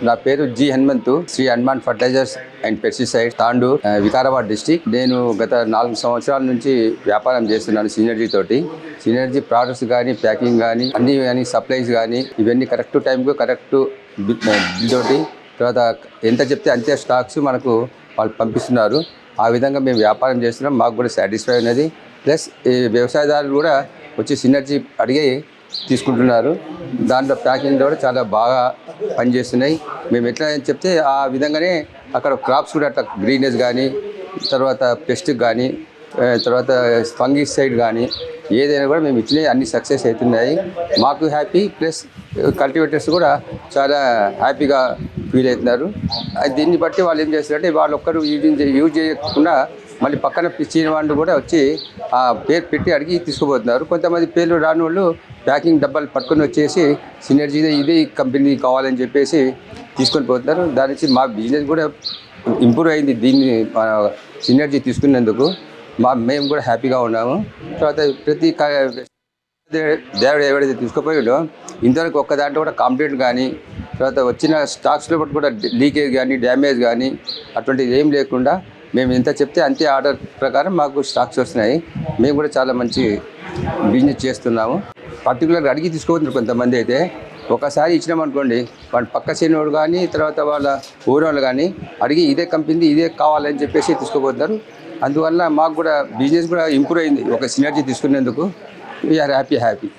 నా పేరు G Hanumanthu, Shri Hanuman fertilizers and pesticide Tandu, Vikarabad district. నేను గత 4 సంవత్సరాల నుంచి వ్యాపారం చేస్తున్నాను సినర్జీ తోటి. సినర్జీ ప్రోడక్ట్స్ కానీ, ప్యాకింగ్ కానీ, అన్ని కానీ, సప్లైస్ కానీ ఇవన్నీ కరెక్ట్ టైంకు కరెక్ట్ బిల్ తోటి, తర్వాత ఎంత చెప్తే అంతే స్టాక్స్ మనకు వాళ్ళు పంపిస్తున్నారు. ఆ విధంగా మేము వ్యాపారం చేస్తున్నాం. మాకు కూడా సాటిస్ఫై ఉన్నది. ప్లస్ ఈ వ్యవసాయదారులు కూడా వచ్చి సినర్జీ అడిగి తీసుకుంటున్నారు. దాంట్లో ప్యాకింగ్ కూడా చాలా బాగా పనిచేస్తున్నాయి. మేము ఎట్లా చెప్తే ఆ విధంగానే అక్కడ క్రాప్స్ కూడా అట్లా గ్రీనెస్ కానీ, తర్వాత పెస్ట్ కానీ, తర్వాత ఫంగిసైడ్ కానీ ఏదైనా కూడా మేము ఇచ్చినవి అన్ని సక్సెస్ అవుతున్నాయి. మాకు హ్యాపీ, ప్లస్ కల్టివేటర్స్ కూడా చాలా హ్యాపీగా ఫీల్ అవుతున్నారు. దీన్ని బట్టి వాళ్ళు ఏం చేస్తారంటే వాళ్ళు ఒక్కరు యూజ్ చేయకుండా మళ్ళీ పక్కన పిచ్చిన వాళ్ళు కూడా వచ్చి ఆ పేరు పెట్టి అడిగి తీసుకుపోతున్నారు. కొంతమంది పేర్లు రాని వాళ్ళు ప్యాకింగ్ డబ్బాలు పట్టుకొని వచ్చేసి సినర్జీ ఇది కంపెనీ కావాలని చెప్పేసి తీసుకొని పోతున్నారు. దాని నుంచి మా బిజినెస్ కూడా ఇంప్రూవ్ అయింది. దీన్ని సినర్జీ తీసుకున్నందుకు మేము కూడా హ్యాపీగా ఉన్నాము. తర్వాత ప్రతి దేవుడు ఎవరైతే తీసుకుపోయాడో ఇంతవరకు ఒక్క దాంట్లో కూడా కంప్లైంట్ కానీ, తర్వాత వచ్చిన స్టాక్స్లో కూడా లీకేజ్ కానీ, డ్యామేజ్ కానీ అటువంటిది ఏం లేకుండా మేము ఎంత చెప్తే అంతే ఆర్డర్ ప్రకారం మాకు స్టాక్స్ వస్తున్నాయి. మేము కూడా చాలా మంచి బిజినెస్ చేస్తున్నాము. పర్టికులర్గా అడిగి తీసుకోవద్దు. కొంతమంది అయితే ఒకసారి ఇచ్చినామనుకోండి, వాళ్ళ పక్క చేనోడు కానీ, తర్వాత వాళ్ళ ఊరోళ్ళు కానీ అడిగి ఇదే కంపెనీ ఇదే కావాలని చెప్పేసి తీసుకోబోతున్నారు. అందువల్ల మాకు కూడా బిజినెస్ కూడా ఇంప్రూవ్ అయింది ఒక సినర్జీ తీసుకునేందుకు. We are happy.